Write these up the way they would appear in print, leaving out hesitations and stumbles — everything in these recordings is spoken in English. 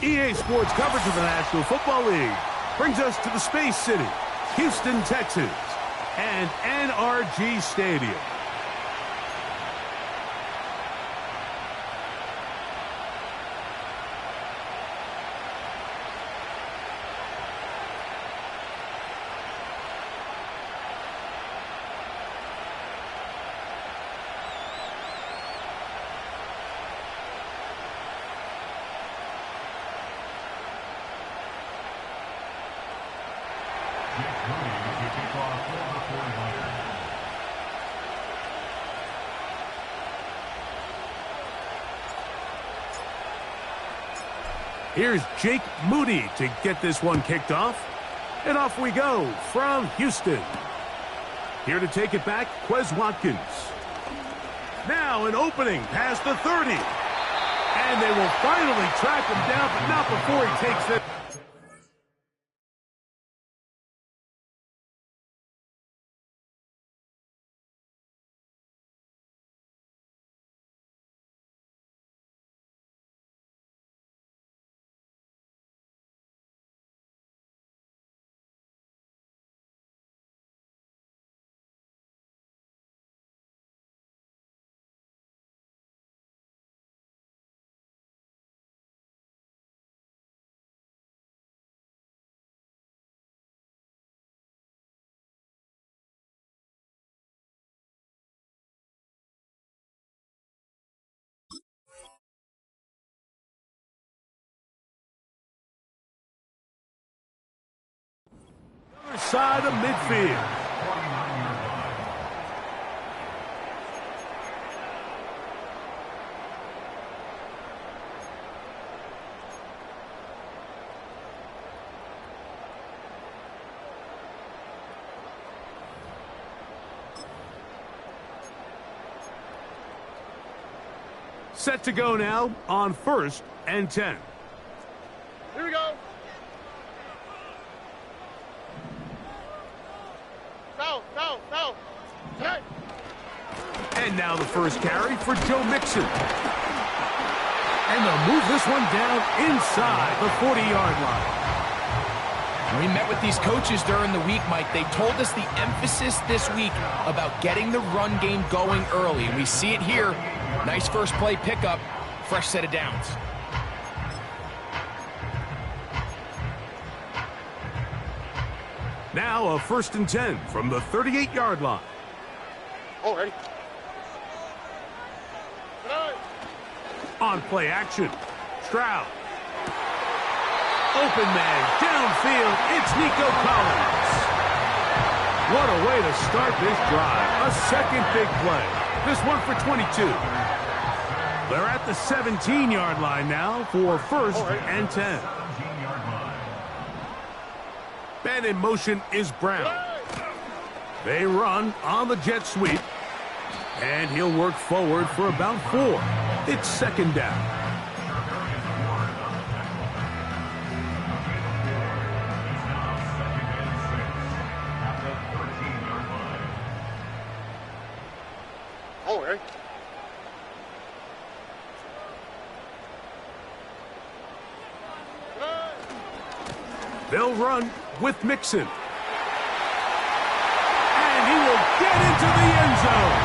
EA Sports coverage of the National Football League brings us to the Space City, Houston, Texas, and NRG Stadium. Here's Jake Moody to get this one kicked off. And off we go from Houston. Here to take it back, Quez Watkins. Now an opening past the 30. And they will finally track him down, but not before he takes it. Other side of midfield. Set to go now on 1st and 10. Here we go. Go. Hey. And now the first carry for Joe Mixon. And they'll move this one down inside the 40-yard line. We met with these coaches during the week, Mike. They told us the emphasis this week about getting the run game going early. And we see it here. Nice first play pickup. Fresh set of downs. Now a 1st and 10 from the 38-yard line. Oh, ready. On play action, Stroud. Open man, downfield, it's Nico Collins. What a way to start this drive. A second big play. This one for 22. They're at the 17-yard line now for 1st and 10. And in motion is Brown. They run on the jet sweep. And he'll work forward for about 4. It's 2nd down. Oh, ready. They'll run with Mixon. And he will get into the end zone.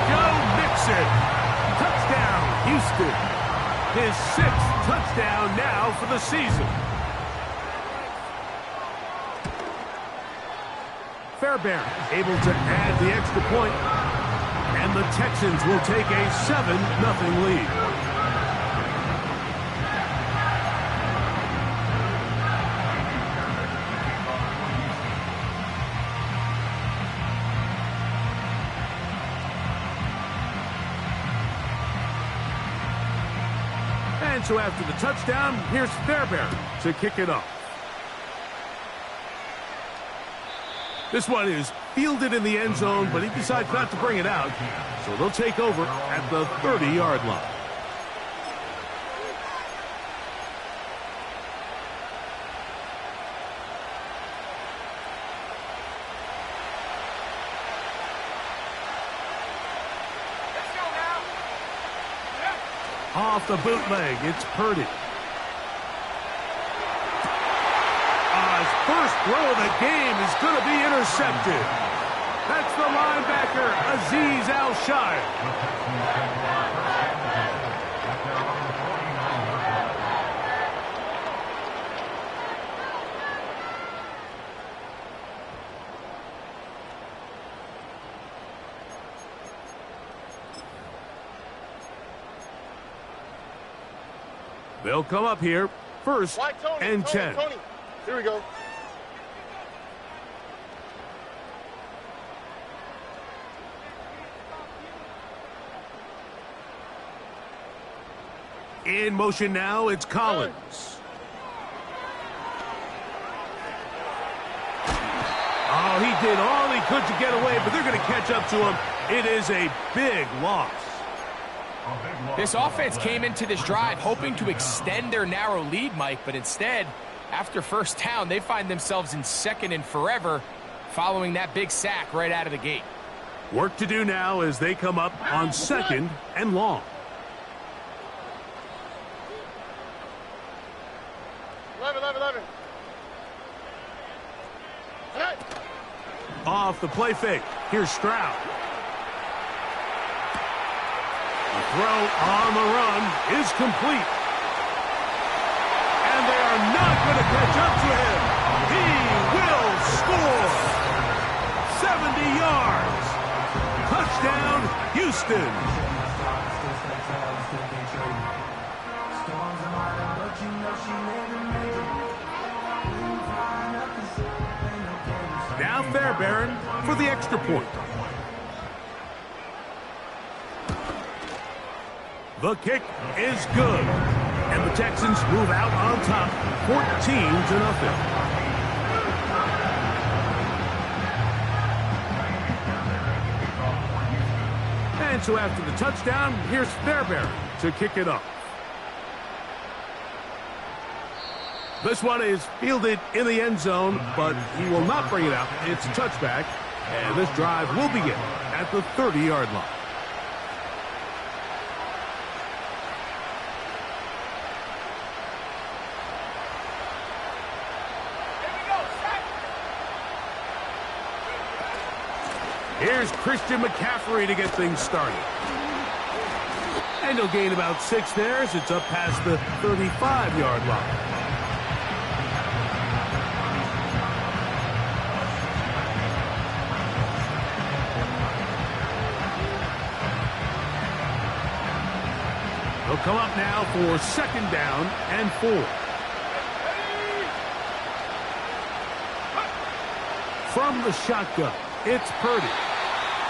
Joe Mixon. Touchdown, Houston. His 6th touchdown now for the season. Fairbairn able to add the extra point. And the Texans will take a 7-0 lead. And so after the touchdown, here's Fairbairn to kick it off. This one is fielded in the end zone, but he decides not to bring it out. So they'll take over at the 30-yard line. Off the bootleg, it's Purdy. throw of the game is going to be intercepted. That's the linebacker, Azeez Al-Shire. They'll come up here, first and 10. Tony. Here we go. In motion now, it's Collins. Oh, he did all he could to get away, but they're going to catch up to him. It is a big loss. This offense came into this drive hoping to extend their narrow lead, Mike, but instead, after first down, they find themselves in second and forever following that big sack right out of the gate. Work to do now as they come up on second and long. 11. Off the play fake. Here's Stroud. The throw on the run is complete. And they are not going to catch up to him. He will score. 70 yards. Touchdown, Houston. Now Fairbairn for the extra point. The kick is good. And the Texans move out on top, 14-0. And so after the touchdown, here's Fairbairn to kick it off. This one is fielded in the end zone, but he will not bring it out. It's a touchback, and this drive will begin at the 30-yard line. Here's Christian McCaffrey to get things started. And he'll gain about 6 there as it's up past the 35-yard line. He'll come up now for second down and 4. From the shotgun, it's Purdy.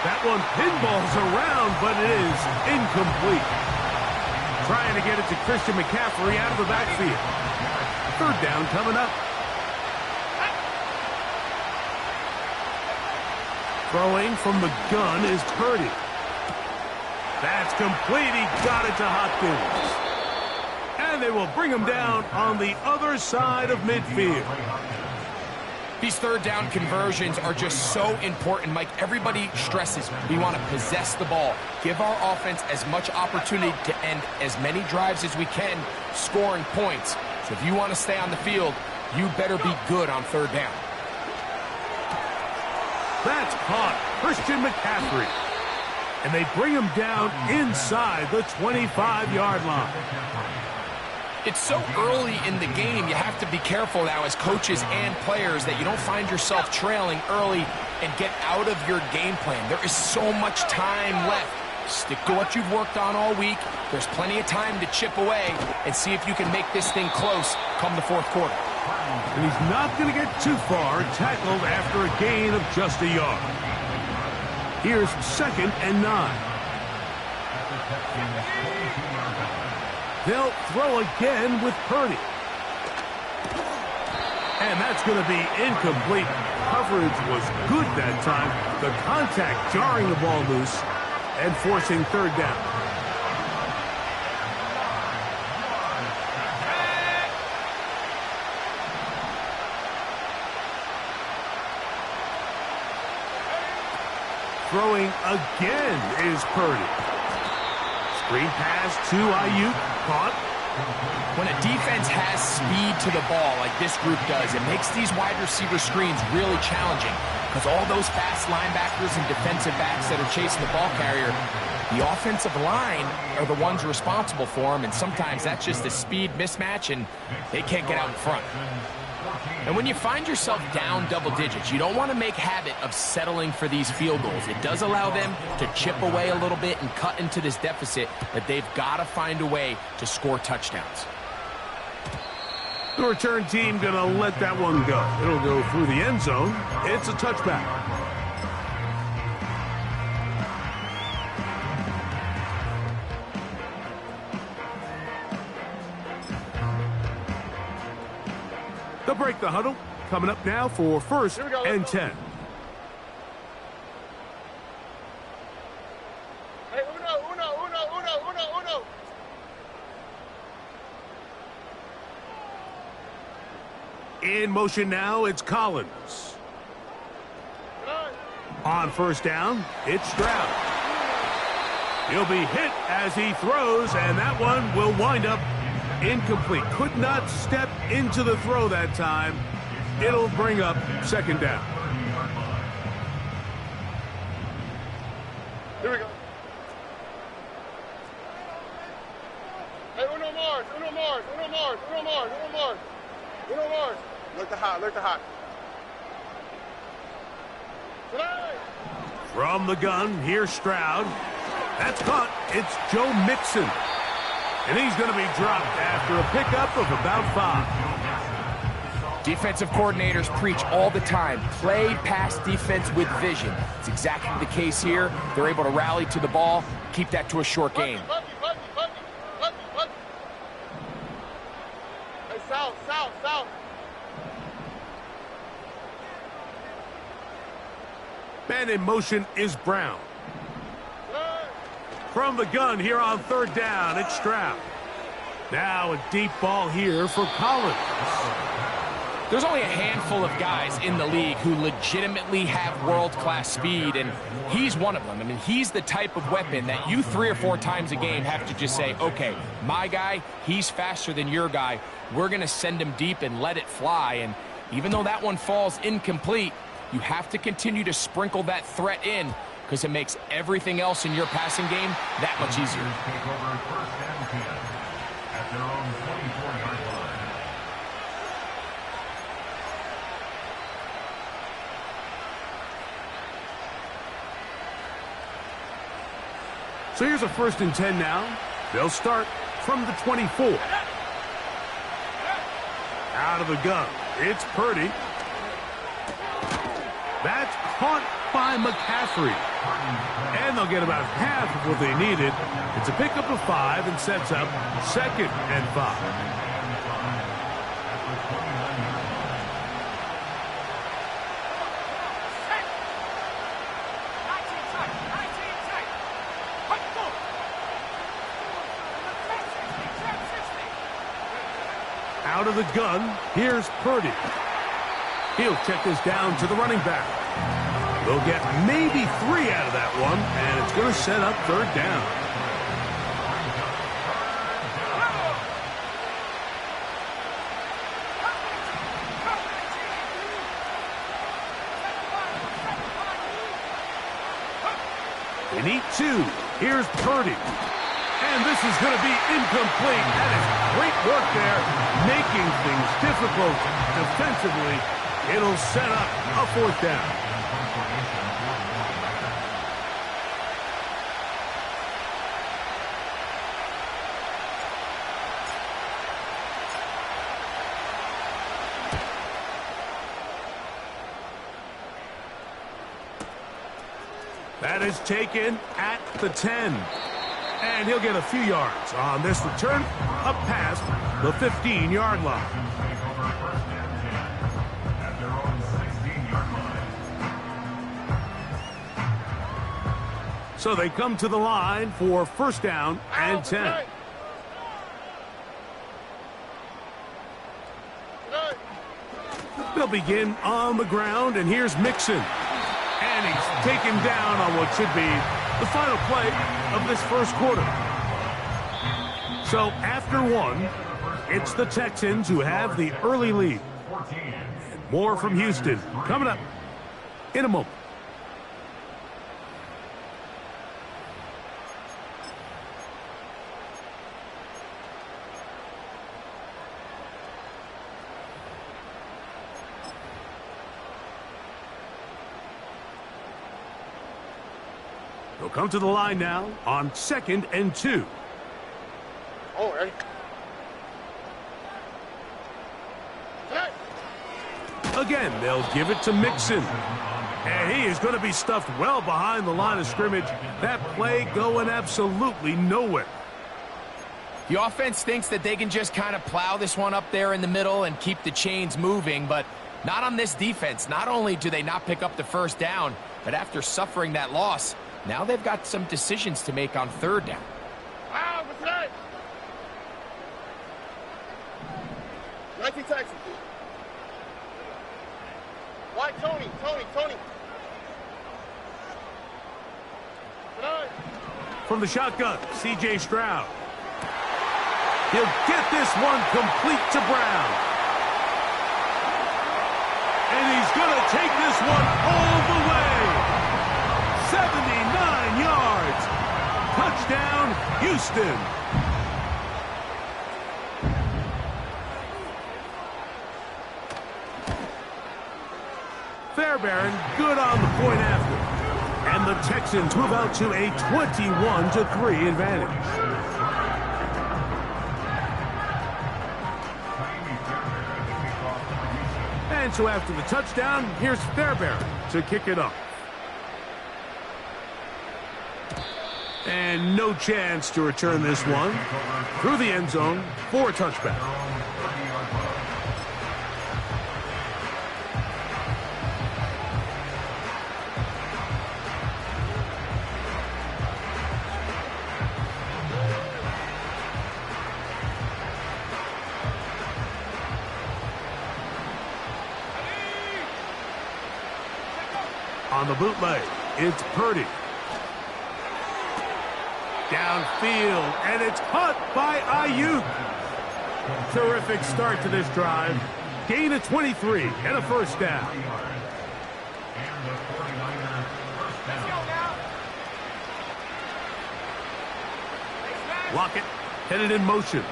That one pinballs around, but it is incomplete. Trying to get it to Christian McCaffrey out of the backfield. Third down coming up. Throwing from the gun is Purdy. That's complete. He got it to Hopkins. And they will bring him down on the other side of midfield. These third down conversions are just so important, Mike. Everybody stresses we want to possess the ball, give our offense as much opportunity to end as many drives as we can, scoring points. So if you want to stay on the field, you better be good on third down. That's caught. Christian McCaffrey. And they bring him down inside the 25-yard line. It's so early in the game, you have to be careful now as coaches and players that you don't find yourself trailing early and get out of your game plan. There is so much time left. Stick to what you've worked on all week. There's plenty of time to chip away and see if you can make this thing close come the fourth quarter. And he's not going to get too far, tackled after a gain of just a yard. Here's second and 9. They'll throw again with Purdy. And that's going to be incomplete. Coverage was good that time. The contact jarring the ball loose and forcing third down. Throwing again is Purdy. Screen pass to Ayuk. Caught. When a defense has speed to the ball like this group does, it makes these wide receiver screens really challenging because all those fast linebackers and defensive backs that are chasing the ball carrier, the offensive line are the ones responsible for them, and sometimes that's just a speed mismatch, and they can't get out in front. And when you find yourself down double digits, you don't want to make habit of settling for these field goals. It does allow them to chip away a little bit and cut into this deficit, but they've got to find a way to score touchdowns. The return team going to let that one go. It'll go through the end zone. It's a touchback. They'll break the huddle. Coming up now for first and 10. Hey, uno. In motion now, it's Collins. On first down, it's Stroud. He'll be hit as he throws, and that one will wind up incomplete. Could not step into the throw that time. It'll bring up second down. Here we go. Hey, uno Mars. Look to hot. From the gun, here's Stroud. That's caught. It's Joe Mixon. And he's going to be dropped after a pickup of about 5. Defensive coordinators preach all the time, play pass defense with vision. It's exactly the case here. They're able to rally to the ball, keep that to a short game. Hey, south. Man in motion is Brown. From the gun here on third down, it's Stroud. Now a deep ball here for Collins. There's only a handful of guys in the league who legitimately have world-class speed, and he's one of them. I mean, he's the type of weapon that you 3 or 4 times a game have to just say, okay, my guy, he's faster than your guy. We're going to send him deep and let it fly. And even though that one falls incomplete, you have to continue to sprinkle that threat in because it makes everything else in your passing game that much easier. So here's a first and 10 now. They'll start from the 24. Out of the gun, it's Purdy. That's caught by McCaffrey. And they'll get about half of what they needed. It's a pickup of 5 and sets up second and 5. Out of the gun, here's Purdy. He'll check this down to the running back. They'll get maybe 3 out of that one, and it's going to set up third down. They need 2. Here's Purdy. And this is going to be incomplete. That is great work there, making things difficult defensively. It'll set up a fourth down. That is taken at the 10. And he'll get a few yards on this return up past the 15-yard line. So they come to the line for first down and 10. They'll begin on the ground, and here's Mixon. And he's taken down on what should be the final play of this first quarter. So after one, it's the Texans who have the early lead. And more from Houston coming up in a moment. They'll come to the line now on 2nd and 2. Oh, ready? Again, they'll give it to Mixon. And he is going to be stuffed well behind the line of scrimmage. That play going absolutely nowhere. The offense thinks that they can just kind of plow this one up there in the middle and keep the chains moving, but not on this defense. Not only do they not pick up the first down, but after suffering that loss, now they've got some decisions to make on 3rd down. Wow, what's that? 19 Texans. Why, Tony? From the shotgun, C.J. Stroud. He'll get this one complete to Brown. And he's going to take this one all the way. 79 yards. Touchdown, Houston. Fairbairn good on the point after. And the Texans move out to a 21-3 advantage. And so after the touchdown, here's Fairbairn to kick it up. And no chance to return this one through the end zone for a touchback. On the bootleg, it's Purdy. Downfield, and it's caught by Ayuk. Terrific start to this drive. Gain of 23 and a first down. Lockett headed in motion.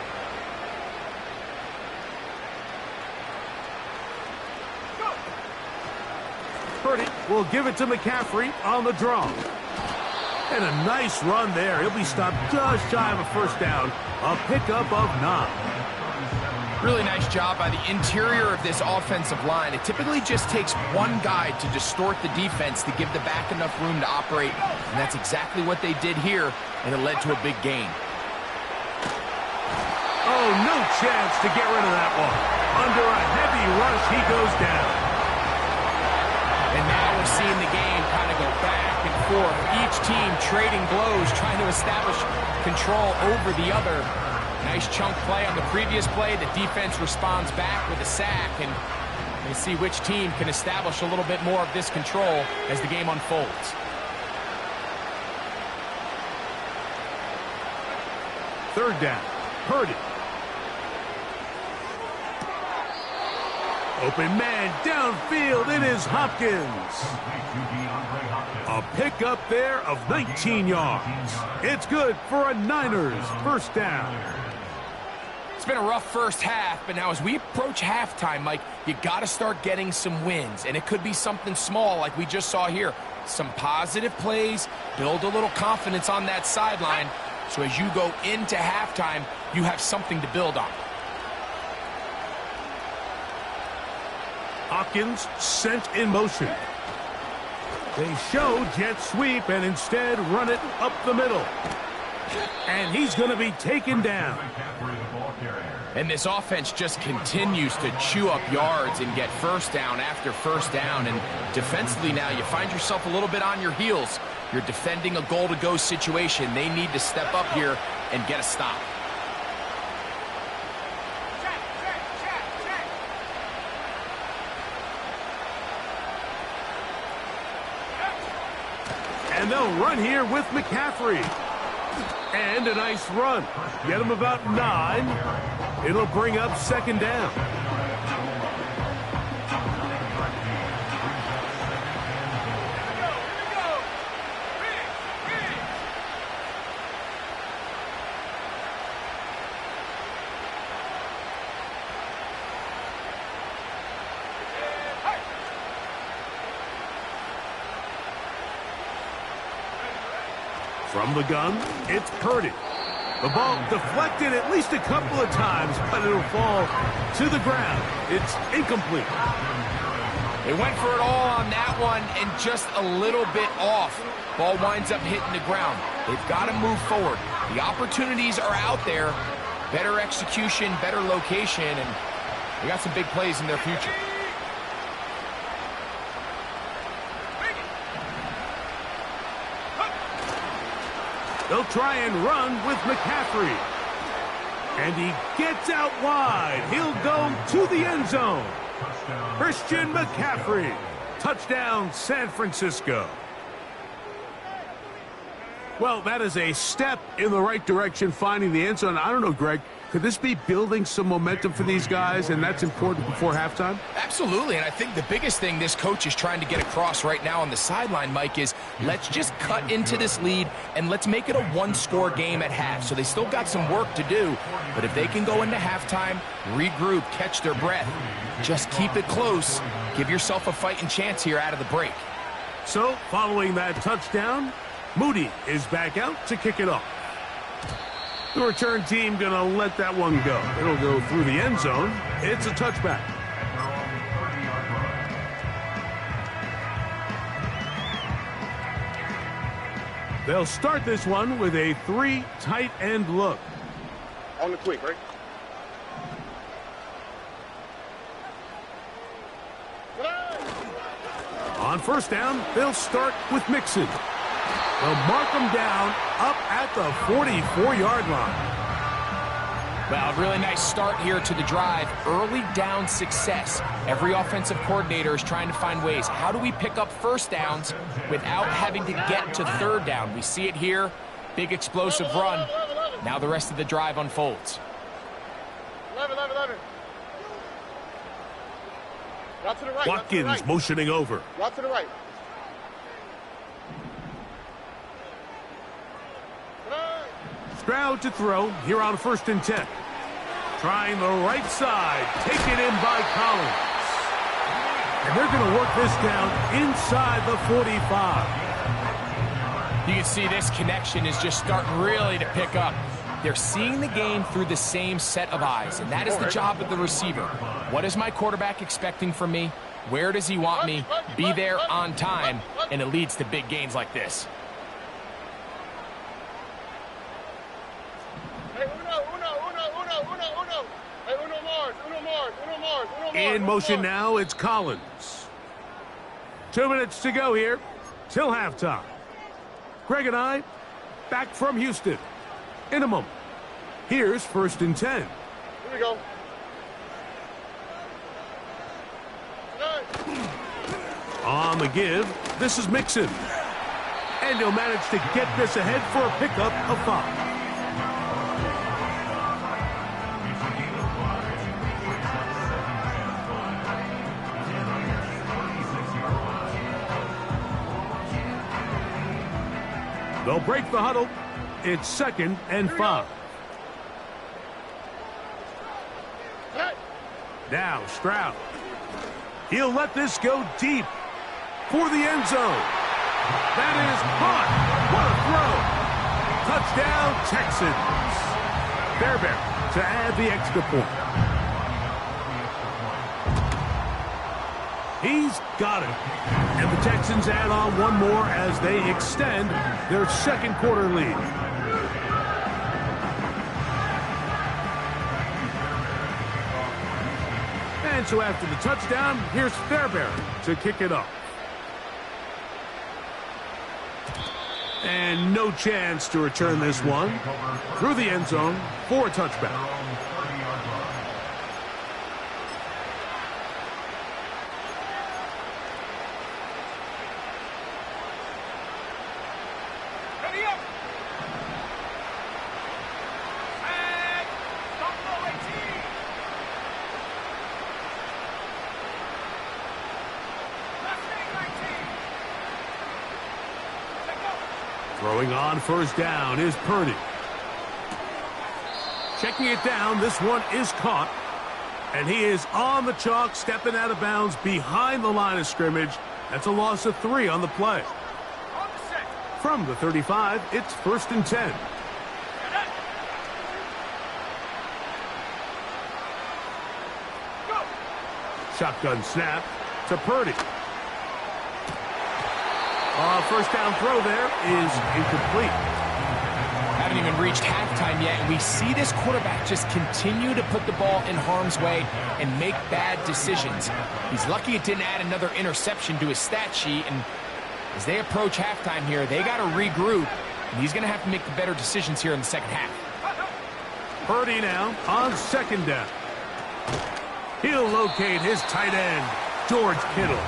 Purdy will give it to McCaffrey on the draw. And a nice run there. He'll be stopped just shy of a first down. A pickup of 9. Really nice job by the interior of this offensive line. It typically just takes one guy to distort the defense to give the back enough room to operate. And that's exactly what they did here, and it led to a big gain. Oh, no chance to get rid of that one. Under a heavy rush, he goes down. And now we're seeing the game kind of go back and forth. Each team trading blows, trying to establish control over the other. Nice chunk play on the previous play. The defense responds back with a sack, and we'll see which team can establish a little bit more of this control as the game unfolds. Third down, Purdy. Open man downfield, it is Hopkins. A pickup there of 19 yards. It's good for a Niners first down. It's been a rough first half, but now as we approach halftime, Mike, you got to start getting some wins, and it could be something small like we just saw here. Some positive plays, build a little confidence on that sideline, so as you go into halftime, you have something to build on. Hopkins sent in motion. They show jet sweep and instead run it up the middle. And he's going to be taken down. And this offense just continues to chew up yards and get first down after first down. And defensively now, you find yourself a little bit on your heels. You're defending a goal-to-go situation. They need to step up here and get a stop. And they'll run here with McCaffrey. And a nice run. Get him about 9. It'll bring up second down. From the gun, it's Purdy. The ball deflected at least a couple of times, but it'll fall to the ground. It's incomplete. They went for it all on that one and just a little bit off. Ball winds up hitting the ground. They've got to move forward. The opportunities are out there. Better execution, better location, and they got some big plays in their future. They'll try and run with McCaffrey. And he gets out wide. He'll go to the end zone. Christian McCaffrey. Touchdown, San Francisco. Well, that is a step in the right direction, finding the end zone. I don't know, Greg, could this be building some momentum for these guys, and that's important before halftime? Absolutely, and I think the biggest thing this coach is trying to get across right now on the sideline, Mike, is let's just cut into this lead and let's make it a one-score game at half. So they still got some work to do, but if they can go into halftime, regroup, catch their breath, just keep it close, give yourself a fighting chance here out of the break. So, following that touchdown, Moody is back out to kick it off. The return team going to let that one go. It'll go through the end zone. It's a touchback. They'll start this one with a 3 tight end look. On the quick, right? On first down, they'll start with Mixon. They'll mark him down up at the 44-yard line. Well, really nice start here to the drive. Early down success. Every offensive coordinator is trying to find ways. How do we pick up first downs without having to get to third down? We see it here. Big explosive run. Now the rest of the drive unfolds. 11. Route to the right. Watkins motioning over. Route to the right. Stroud to throw here on 1st and 10. Trying the right side. Taken in by Collins. And they're going to work this down inside the 45. You can see this connection is just starting really to pick up. They're seeing the game through the same set of eyes, and that is the job of the receiver. What is my quarterback expecting from me? Where does he want me? Be there on time, and it leads to big gains like this. In motion now, it's Collins. 2 minutes to go here till halftime. Greg and I back from Houston in a moment. Here's 1st and 10. Here we go. On the give, this is Mixon. And he'll manage to get this ahead for a pickup of 5. They'll break the huddle. It's 2nd and 5. Now Stroud. He'll let this go deep for the end zone. That is caught. What a throw. Touchdown, Texans. Fairbairn to add the extra point. He's got it. And the Texans add on one more as they extend their 2nd quarter lead. And so after the touchdown, here's Fairbairn to kick it off. And no chance to return this one through the end zone for a touchback. Throwing on first down is Purdy. Checking it down, this one is caught. And he is on the chalk, stepping out of bounds behind the line of scrimmage. That's a loss of 3 on the play. From the 35, it's 1st and 10. Shotgun snap to Purdy. First down throw there is incomplete. Haven't even reached halftime yet, and we see this quarterback just continue to put the ball in harm's way and make bad decisions. He's lucky it didn't add another interception to his stat sheet, and as they approach halftime here, they got to regroup, and he's going to have to make the better decisions here in the second half. Purdy now on second down. He'll locate his tight end, George Kittle.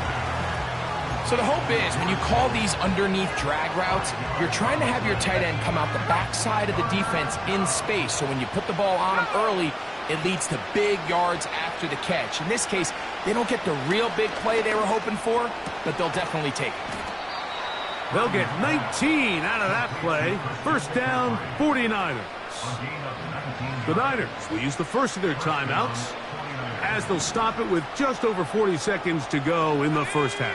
So the hope is when you call these underneath drag routes, you're trying to have your tight end come out the backside of the defense in space. So when you put the ball on him early, it leads to big yards after the catch. In this case, they don't get the real big play they were hoping for, but they'll definitely take it. They'll get 19 out of that play. First down, 49ers. The Niners will use the first of their timeouts as they'll stop it with just over 40 seconds to go in the first half.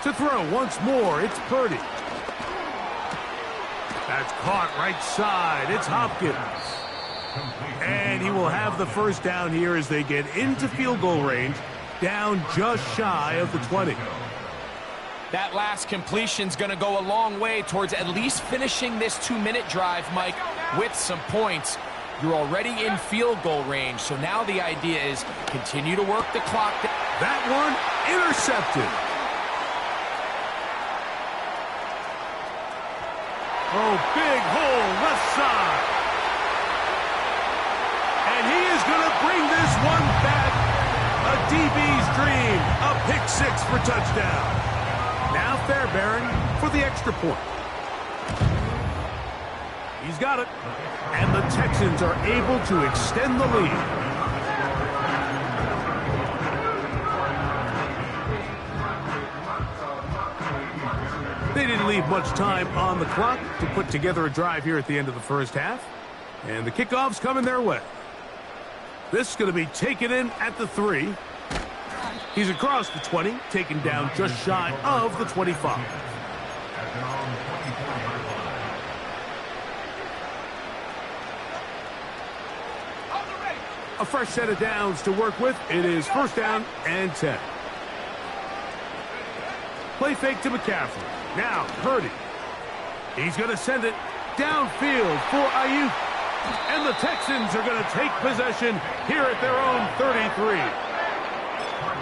To throw once more, it's Purdy. That's caught right side. It's Hopkins. And he will have the first down here as they get into field goal range, down just shy of the 20. That last completion's going to go a long way towards at least finishing this 2-minute drive, Mike, with some points. You're already in field goal range, so now the idea is continue to work the clock. That one intercepted. Oh, big hole left side. And he is going to bring this one back. A DB's dream. A pick 6 for touchdown. Now Fairbairn for the extra point. He's got it. And the Texans are able to extend the lead. They didn't leave much time on the clock to put together a drive here at the end of the first half. And the kickoff's coming their way. This is going to be taken in at the 3. He's across the 20, taken down just shy of the 25. A fresh set of downs to work with. It is first down and 10. Play fake to McCaffrey. Now Purdy. He's going to send it downfield for Ayuk. And the Texans are going to take possession here at their own 33.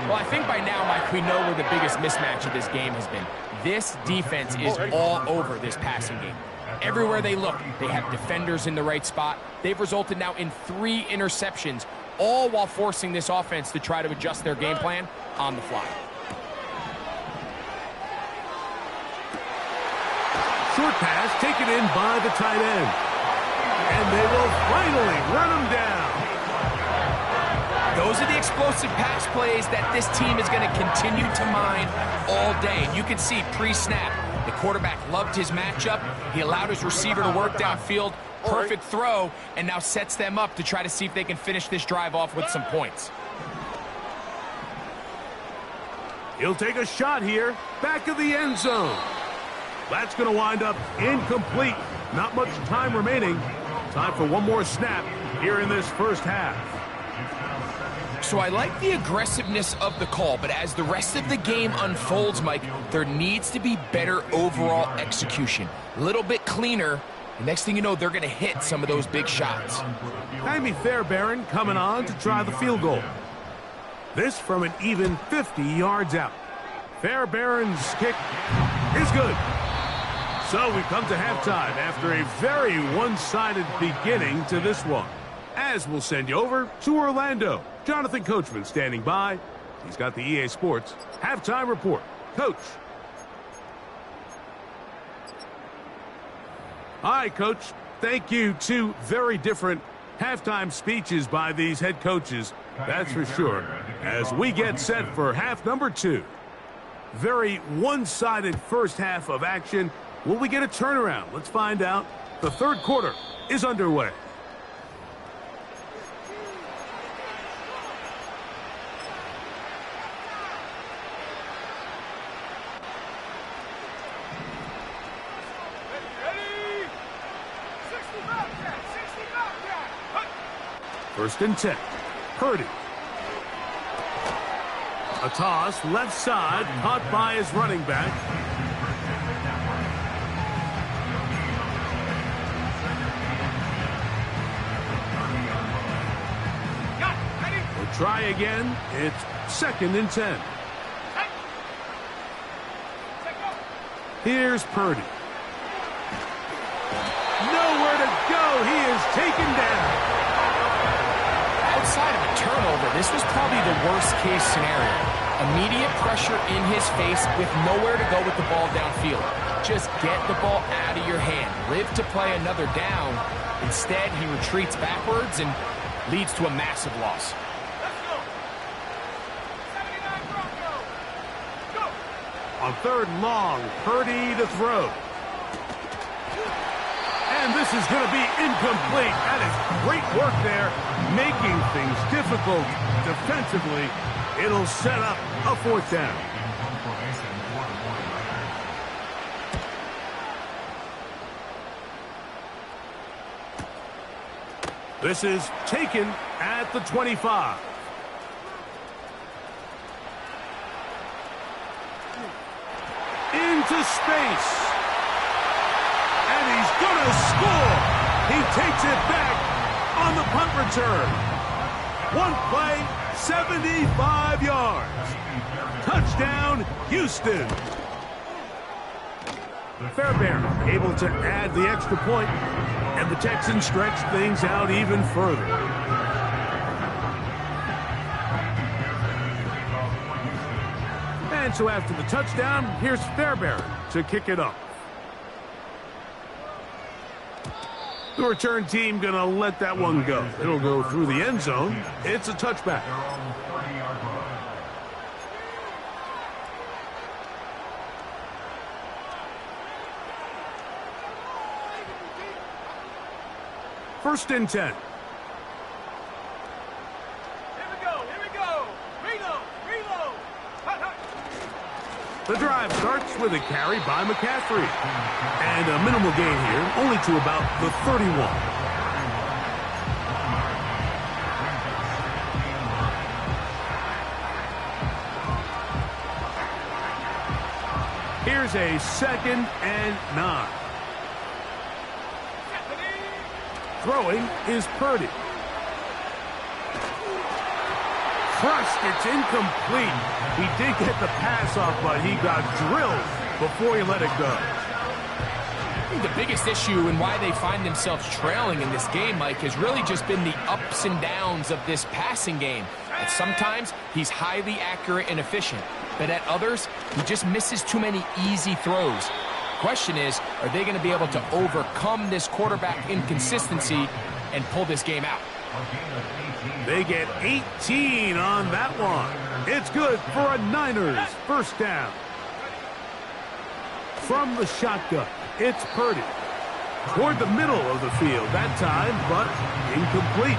Well, I think by now, Mike, we know where the biggest mismatch of this game has been. This defense is all over this passing game. Everywhere they look, they have defenders in the right spot. They've resulted now in 3 interceptions, all while forcing this offense to try to adjust their game plan on the fly. Short pass taken in by the tight end. And they will finally run him down. Those are the explosive pass plays that this team is going to continue to mine all day. And you can see pre-snap, the quarterback loved his matchup. He allowed his receiver to work downfield. Perfect throw, and now sets them up to try to see if they can finish this drive off with some points. He'll take a shot here, back of the end zone. That's going to wind up incomplete. Not much time remaining. Time for one more snap here in this first half. So I like the aggressiveness of the call, but as the rest of the game unfolds, Mike, there needs to be better overall execution. A little bit cleaner. The next thing you know, they're going to hit some of those big shots. Jaime Fairbairn coming on to try the field goal. This from an even 50 yards out. Fairbairn's kick is good. So we come to halftime after a very one-sided beginning to this one. As we'll send you over to Orlando. Jonathan Coachman standing by. He's got the EA Sports halftime report. Coach. Hi, Coach. Thank you. 2 very different halftime speeches by these head coaches. That's for sure. As we get set for half number 2. Very one-sided first half of action. Will we get a turnaround? Let's find out. The third quarter is underway. First and 10. Purdy. A toss, left side, caught by his running back. We'll try again. It's second and 10. Here's Purdy. Nowhere to go. He is taken down. Outside of a turnover, this was probably the worst-case scenario. Immediate pressure in his face with nowhere to go with the ball downfield. Just get the ball out of your hand. Live to play another down. Instead, he retreats backwards and leads to a massive loss. On third and long, Purdy to throw. And this is going to be incomplete. That is great work there, making things difficult defensively. It'll set up a fourth down. This is taken at the 25. Into space. And he's going to score. He takes it back on the punt return. One play, 75 yards. Touchdown, Houston. Fairbairn able to add the extra point, and the Texans stretch things out even further. And so after the touchdown, here's Fairbairn to kick it off. The return team going to let that one go. It'll go through the end zone. It's a touchback. First and 10. Here we go. Reload. The drive starts with a carry by McCaffrey. And a minimal gain here, only to about the 31. Here's a second and 9. Throwing is Purdy. Crushed, it's incomplete. He did get the pass off, but he got drilled before he let it go. I think the biggest issue and why they find themselves trailing in this game, Mike, has really just been the ups and downs of this passing game. And sometimes he's highly accurate and efficient, but at others, he just misses too many easy throws. Question is, are they going to be able to overcome this quarterback inconsistency and pull this game out? They get 18 on that one. It's good for a Niners first down. From the shotgun, it's Purdy. Toward the middle of the field that time, but incomplete.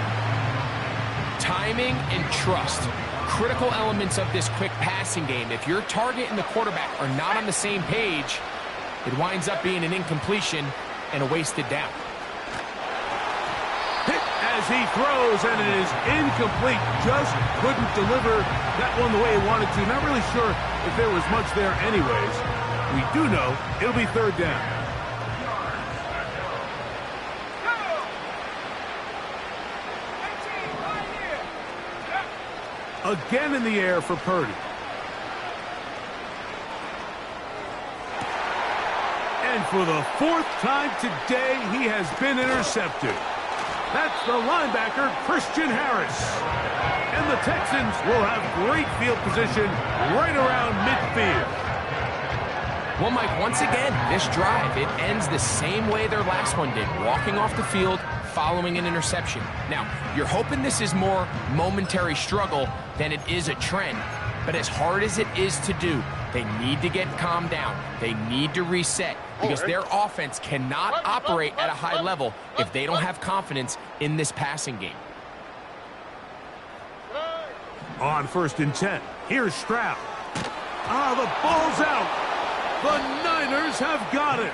Timing and trust. Critical elements of this quick passing game. If your target and the quarterback are not on the same page, it winds up being an incompletion and a wasted down. Hit as he throws, and it is incomplete. Just couldn't deliver that one the way he wanted to. Not really sure if there was much there anyways. We do know it'll be third down. Again in the air for Purdy. And for the fourth time today, he has been intercepted. That's the linebacker, Christian Harris. And the Texans will have great field position right around midfield. Well, Mike, once again, this drive, it ends the same way their last one did, walking off the field, following an interception. Now, you're hoping this is more momentary struggle than it is a trend, but as hard as it is to do, They need to get calmed down. They need to reset because their offense cannot operate at a high level if they don't have confidence in this passing game. On 1st and 10, here's Stroud. The ball's out. The Niners have got it.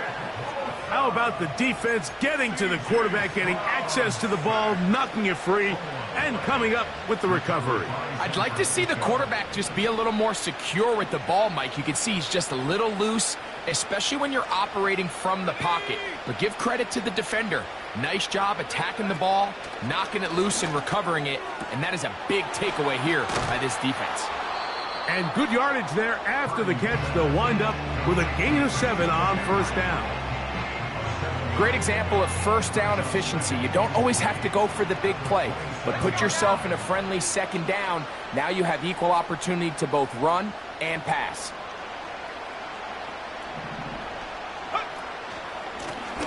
How about the defense getting to the quarterback, getting access to the ball, knocking it free, and coming up with the recovery? I'd like to see the quarterback just be a little more secure with the ball, Mike. You can see he's just a little loose, especially when you're operating from the pocket. But give credit to the defender. Nice job attacking the ball, knocking it loose and recovering it, and that is a big takeaway here by this defense. And good yardage there after the catch. They'll wind up with a gain of 7 on 1st down. Great example of 1st down efficiency. You don't always have to go for the big play, but put yourself in a friendly 2nd down. Now you have equal opportunity to both run and pass.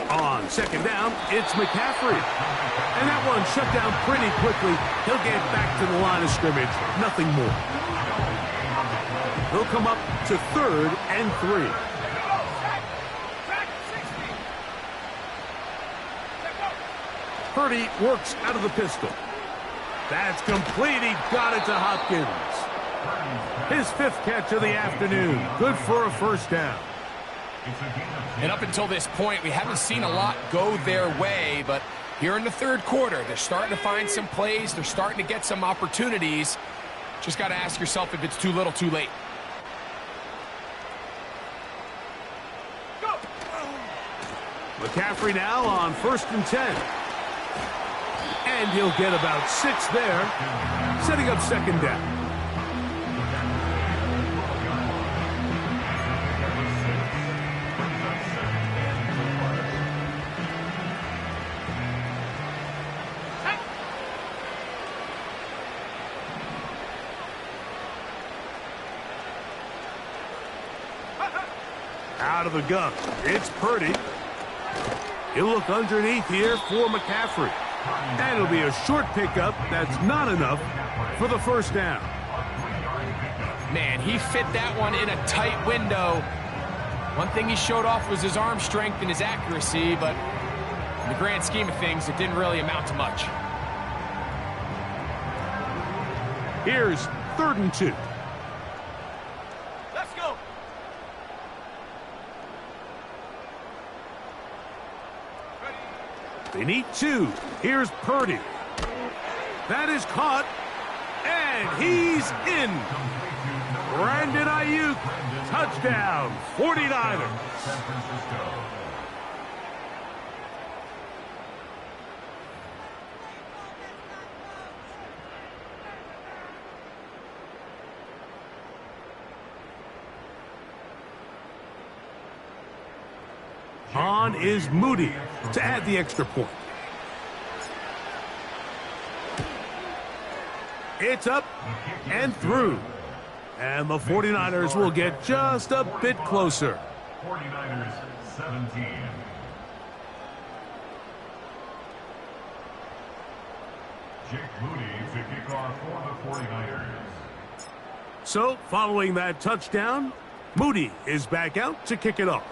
On 2nd down, it's McCaffrey. And that one shut down pretty quickly. He'll get back to the line of scrimmage. Nothing more. He'll come up to 3rd and 3. Purdy works out of the pistol. That's complete. He got it to Hopkins. His 5th catch of the afternoon. Good for a 1st down. And up until this point, we haven't seen a lot go their way, but here in the 3rd quarter, they're starting to find some plays. They're starting to get some opportunities. Just got to ask yourself if it's too little, too late. McCaffrey now on 1st and 10. And he'll get about 6 there, setting up 2nd down. Out of the gun, it's Purdy. He'll look underneath here for McCaffrey. And it'll be a short pickup. That's not enough for the 1st down. Man, he fit that one in a tight window. One thing he showed off was his arm strength and his accuracy, but in the grand scheme of things, it didn't really amount to much. Here's 3rd and 2. Let's go. They need 2. Here's Purdy. That is caught. And he's in. Brandon Ayuk. Touchdown. 49ers. On is Moody to add the extra point. It's up and through. And the 49ers will get just a bit closer. 49ers 17. Jake Moody to kick off for the 49ers. So, following that touchdown, Moody is back out to kick it off.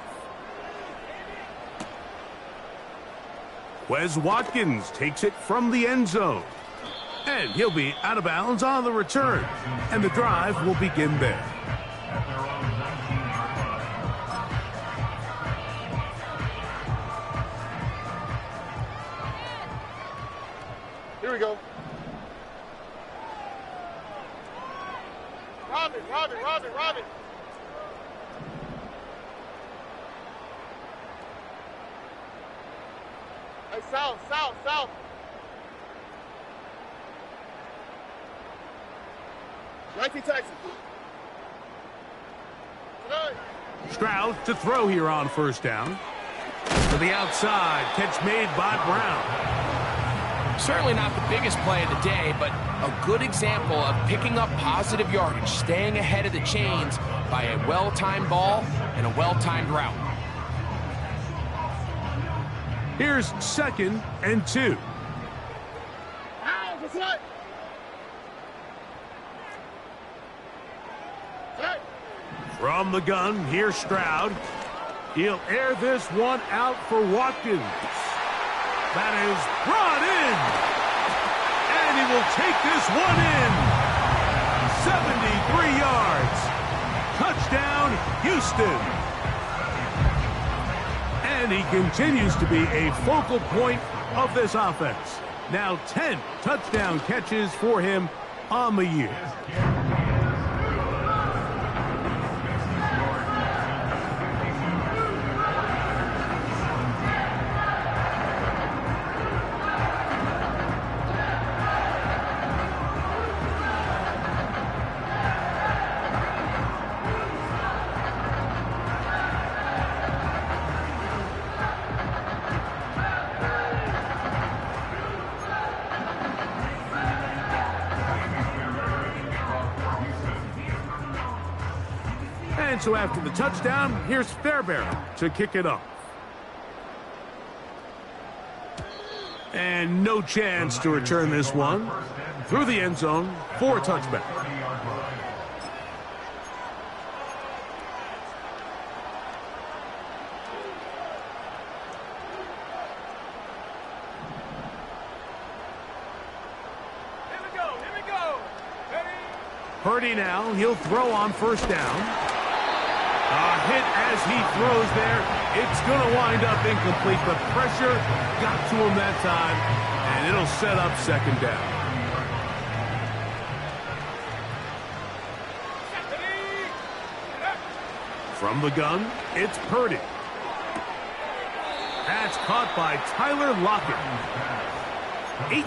Quez Watkins takes it from the end zone. And he'll be out of bounds on the return. And the drive will begin there. Here we go. Robin. Hey, south. 19 Texas. Stroud to throw here on 1st down. To the outside, catch made by Brown. Certainly not the biggest play of the day, but a good example of picking up positive yardage, staying ahead of the chains by a well-timed ball and a well-timed route. Here's 2nd and 2. From the gun, here's Stroud. He'll air this one out for Watkins. That is brought in. And he will take this one in. 73 yards. Touchdown, Houston. And he continues to be a focal point of this offense. Now 10 touchdown catches for him on the year. And so after the touchdown, here's Fairbairn to kick it off. And no chance to return this one. Through the end zone for a touchback. Here we go. Ready? Purdy now, he'll throw on first down. A hit as he throws there. It's going to wind up incomplete. The pressure got to him that time, and it'll set up second down. From the gun, it's Purdy. That's caught by Tyler Lockett.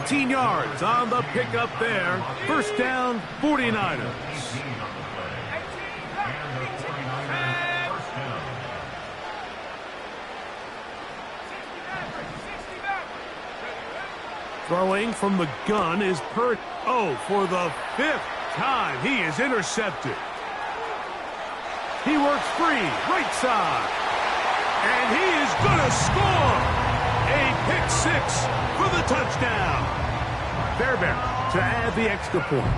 18 yards on the pickup there. First down, 49ers. Throwing from the gun is Purdy. Oh, for the 5th time, he is intercepted. He works free, right side. And he is going to score. A pick 6 for the touchdown. Fairbairn to add the extra point.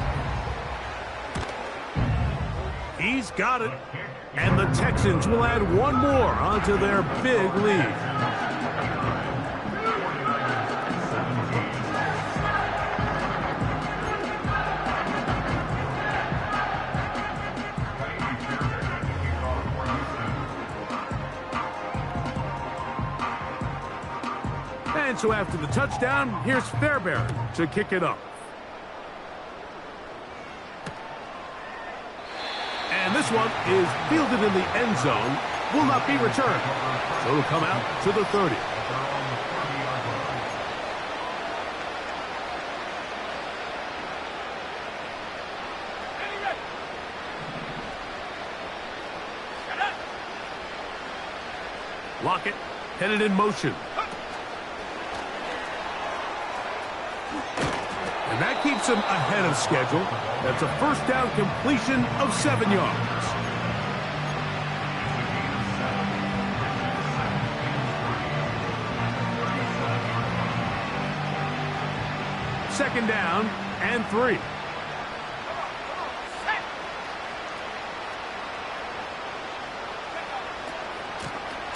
He's got it. And the Texans will add one more onto their big lead. And so after the touchdown, here's Fairbairn to kick it off. And this one is fielded in the end zone, will not be returned. So it'll come out to the 30. Lockett headed in motion. And that keeps him ahead of schedule. That's a first down completion of 7 yards. Second down and 3.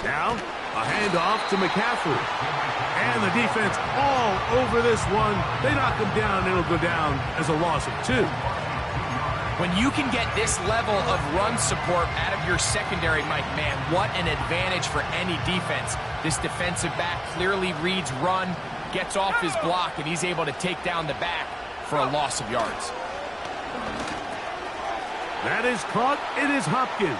Now, a handoff to McCaffrey. And the defense all over this one. They knock him down, and it'll go down as a loss of 2. When you can get this level of run support out of your secondary, Mike, man, what an advantage for any defense. This defensive back clearly reads run, gets off his block, and he's able to take down the back for a loss of yards. That is caught. It is Hopkins.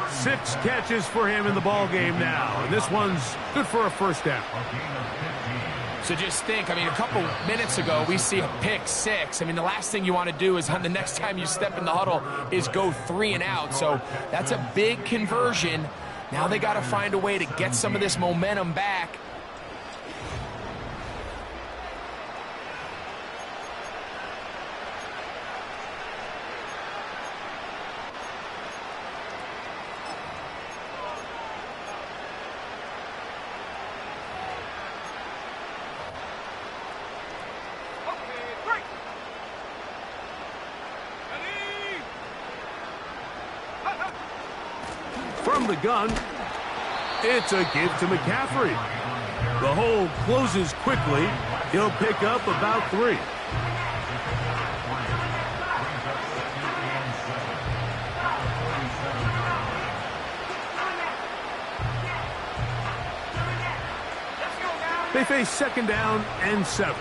6 catches for him in the ball game now, and this one's good for a first down. So just think, I mean, a couple minutes ago, we see a pick 6. I mean, the last thing you want to do is on the next time you step in the huddle is go 3 and out. So that's a big conversion. Now they got to find a way to get some of this momentum back. from the gun. It's a give to McCaffrey. The hole closes quickly. He'll pick up about 3. They face 2nd down and 7.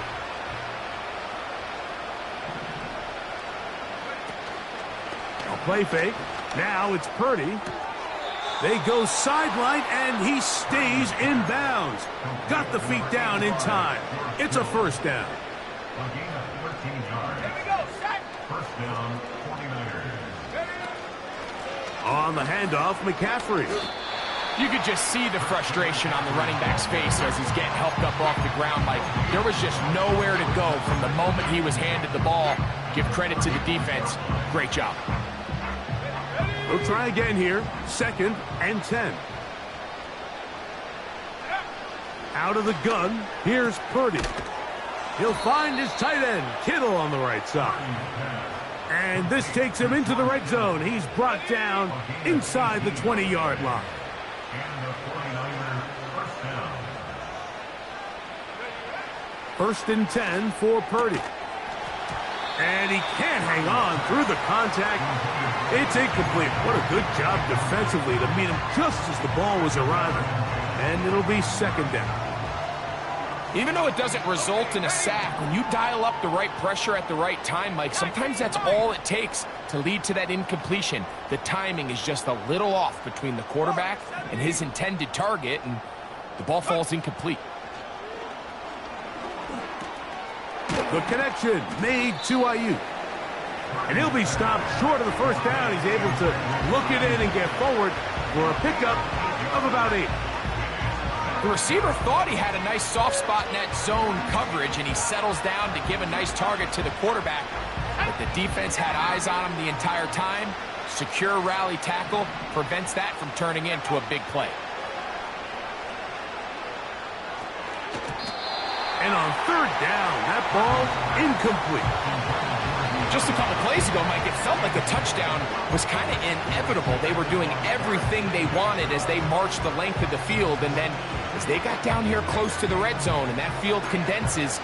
A play fake. Now it's Purdy. They go sideline, and he stays in bounds. Got the feet down in time. It's a 1st down. A gain of 13 yards. Here we go, set. 1st down, 49ers. On the handoff, McCaffrey. You could just see the frustration on the running back's face as he's getting helped up off the ground. Like, there was just nowhere to go from the moment he was handed the ball. Give credit to the defense. Great job. We'll try again here. 2nd and 10. Out of the gun, here's Purdy. He'll find his tight end, Kittle, on the right side. And this takes him into the red zone. He's brought down inside the 20-yard line. And the 49ers 1st down. 1st and 10 for Purdy. And he can't hang on through the contact. It's incomplete. What a good job defensively to meet him just as the ball was arriving. And it'll be 2nd down. Even though it doesn't result in a sack, when you dial up the right pressure at the right time, Mike, sometimes that's all it takes to lead to that incompletion. The timing is just a little off between the quarterback and his intended target, and the ball falls incomplete. The connection made to Ayuk. And he'll be stopped short of the 1st down. He's able to look it in and get forward for a pickup of about 8. The receiver thought he had a nice soft spot in that zone coverage, and he settles down to give a nice target to the quarterback. But the defense had eyes on him the entire time. Secure rally tackle prevents that from turning into a big play. And on 3rd down, that ball incomplete. Just a couple plays ago, Mike, it felt like the touchdown was kind of inevitable. They were doing everything they wanted as they marched the length of the field, and then as they got down here close to the red zone and that field condenses,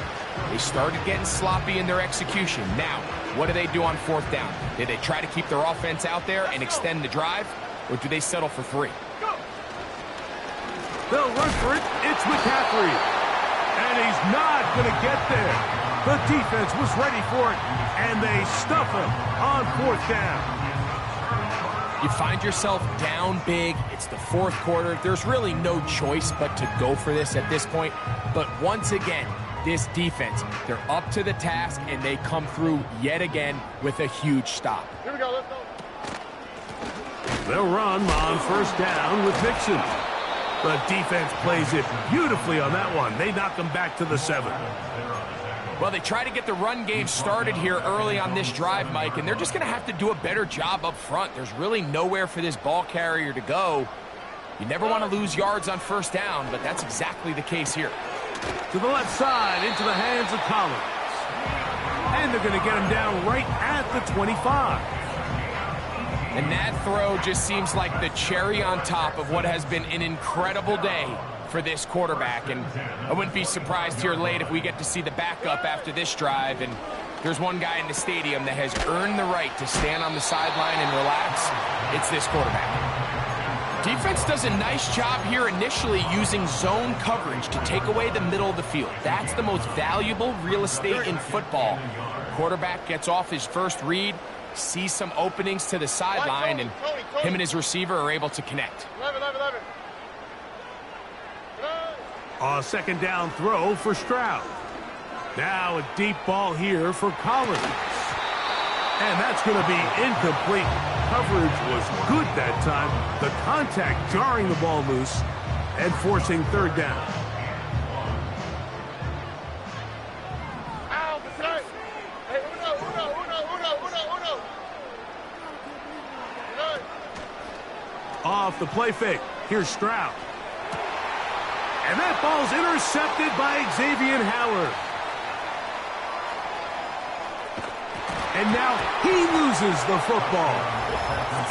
they started getting sloppy in their execution. Now, what do they do on 4th down? Did they try to keep their offense out there and extend the drive, or do they settle for 3? They'll run for it. It's McCaffrey. And he's not going to get there. The defense was ready for it, and they stuff him on 4th down. You find yourself down big. It's the 4th quarter. There's really no choice but to go for this at this point. But once again, this defense, they're up to the task, and they come through yet again with a huge stop. Here we go, let's go. They'll run on 1st down with Mixon. The defense plays it beautifully on that one. They knock him back to the 7. Well, they try to get the run game started here early on this drive, Mike, and they're just going to have to do a better job up front. There's really nowhere for this ball carrier to go. You never want to lose yards on 1st down, but that's exactly the case here. To the left side, into the hands of Collins. And they're going to get him down right at the 25. And that throw just seems like the cherry on top of what has been an incredible day for this quarterback. And I wouldn't be surprised here late if we get to see the backup after this drive. And there's one guy in the stadium that has earned the right to stand on the sideline and relax. It's this quarterback. Defense does a nice job here initially using zone coverage to take away the middle of the field. That's the most valuable real estate in football. Quarterback gets off his first read, sees some openings to the sideline, and him and his receiver are able to connect. 11. A 2nd down throw for Stroud. Now a deep ball here for Collins. And that's going to be incomplete. Coverage was good that time. The contact jarring the ball loose and forcing 3rd down. Ow, that's right. Hey, uno. Off the play fake. Here's Stroud. And that ball's intercepted by Xavier Howard. And now he loses the football.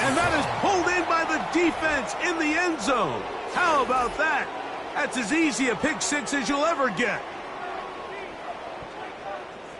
And that is pulled in by the the defense in the end zone. How about that? That's as easy a pick six as you'll ever get.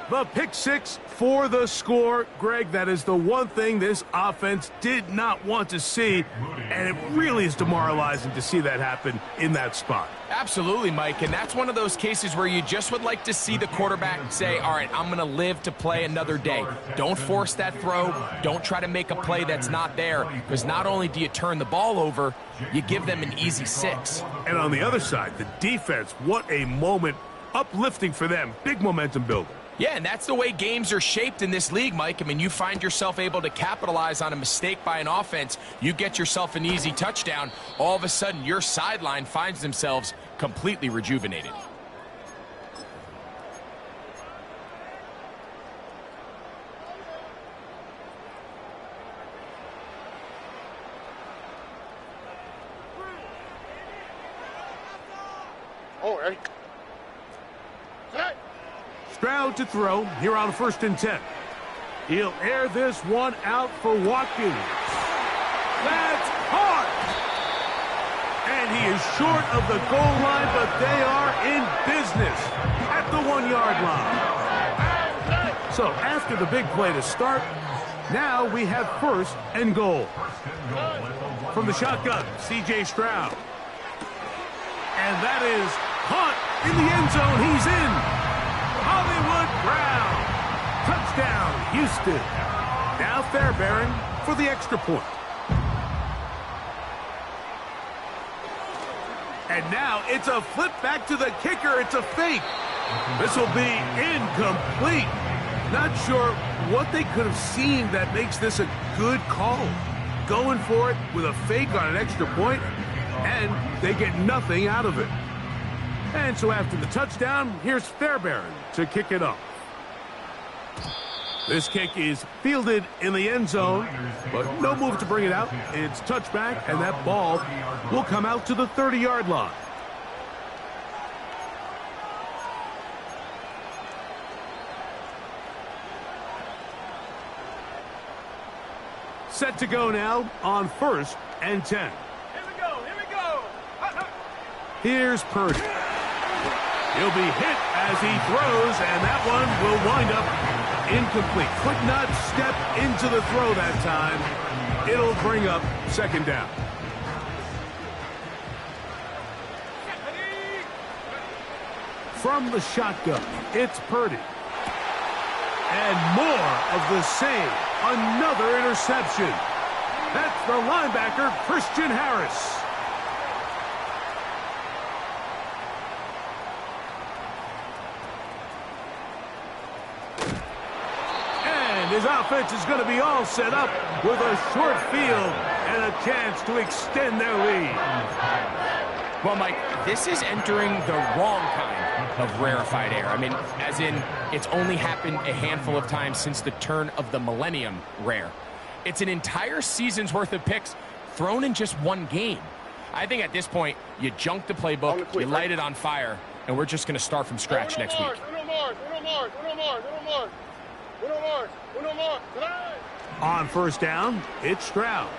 The pick six for the score. Greg, that is the one thing this offense did not want to see, and it really is demoralizing to see that happen in that spot. Absolutely, Mike, and that's one of those cases where you just would like to see the quarterback say, all right, I'm going to live to play another day. Don't force that throw. Don't try to make a play that's not there, because not only do you turn the ball over, you give them an easy 6. And on the other side, the defense, what a moment, uplifting for them, big momentum builder. Yeah, and that's the way games are shaped in this league, Mike. I mean, you find yourself able to capitalize on a mistake by an offense. You get yourself an easy touchdown. All of a sudden, your sideline finds themselves completely rejuvenated. Oh, hey. Hey. Stroud to throw here on 1st and 10. He'll air this one out for Watkins. That's hard. And he is short of the goal line, but they are in business at the 1-yard line. So after the big play to start, now we have 1st and goal. From the shotgun, C.J. Stroud. And that is caught in the end zone. He's in. Hollywood Brown. Touchdown, Houston. Now Fairbairn for the extra point. And now it's a flip back to the kicker. It's a fake. This will be incomplete. Not sure what they could have seen that makes this a good call. Going for it with a fake on an extra point, and they get nothing out of it. And so after the touchdown, here's Fairbairn to kick it off. This kick is fielded in the end zone, but no move to bring it out. It's touchback, and that ball will come out to the 30-yard line. Set to go now on 1st and 10. Here we go. Here we go. Here's Purdy. He'll be hit as he throws, and that one will wind up incomplete. Could not step into the throw that time. It'll bring up 2nd down. From the shotgun, it's Purdy. And more of the same. Another interception. That's the linebacker, Christian Harris. His offense is going to be all set up with a short field and a chance to extend their lead. Well, Mike, this is entering the wrong kind of rarefied air. I mean, as in, it's only happened a handful of times since the turn of the millennium rare. It's an entire season's worth of picks thrown in just one game. I think at this point, you junk the playbook, you light it on fire, and we're just going to start from scratch next week. On 1st down, it's Stroud.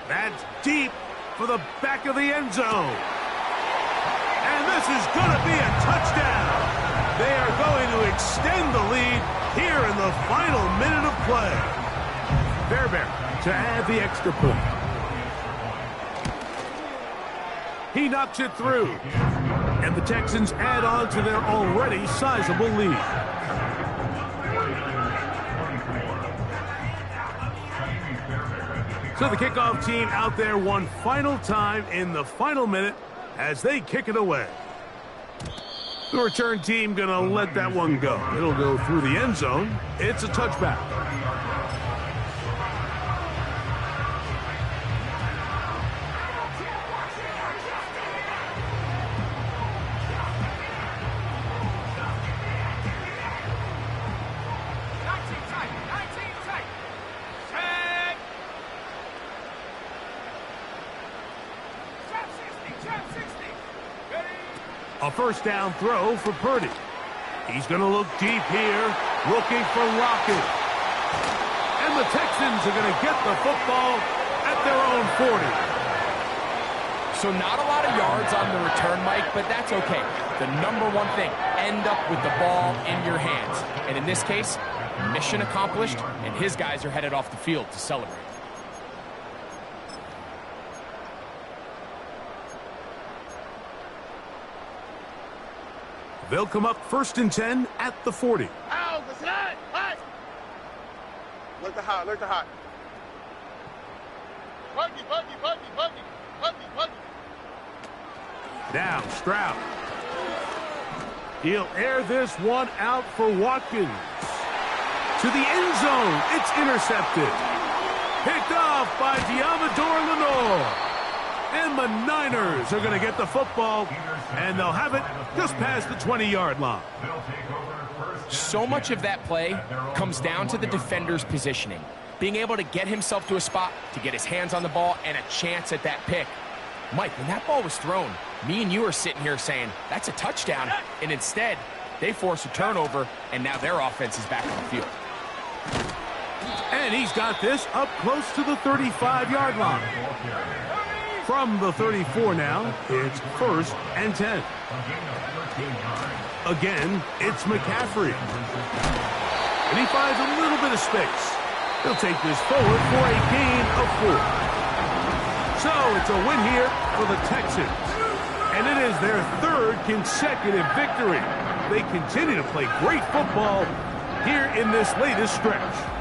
That's deep for the back of the end zone. And this is going to be a touchdown. They are going to extend the lead here in the final minute of play. Fairbairn to add the extra point. He knocks it through. And the Texans add on to their already sizable lead. So the kickoff team out there one final time in the final minute as they kick it away. The return team going to let that one go. It'll go through the end zone. It's a touchback. A 1st down throw for Purdy. He's going to look deep here, looking for Lockett. And the Texans are going to get the football at their own 40. So not a lot of yards on the return, Mike, but that's okay. The number one thing, end up with the ball in your hands. And in this case, mission accomplished, and his guys are headed off the field to celebrate. They'll come up 1st and 10 at the 40. Ow, it's hot, hot. Look the hot, look the hot. Buggy, buggy, buggy, buggy, buggy, buggy. Now Stroud. He'll air this one out for Watkins. To the end zone. It's intercepted. Picked off by Diamador Lenore. And the Niners are going to get the football, and they'll have it just past the 20-yard line. So much of that play comes down to the defender's positioning. Being able to get himself to a spot, to get his hands on the ball, and a chance at that pick. Mike, when that ball was thrown, me and you are sitting here saying, that's a touchdown. And instead, they force a turnover, and now their offense is back on the field. And he's got this up close to the 35-yard line. From the 34 now, it's 1st and 10. Again, it's McCaffrey. And he finds a little bit of space. He'll take this forward for a gain of 4. So it's a win here for the Texans. And it is their 3rd consecutive victory. They continue to play great football here in this latest stretch.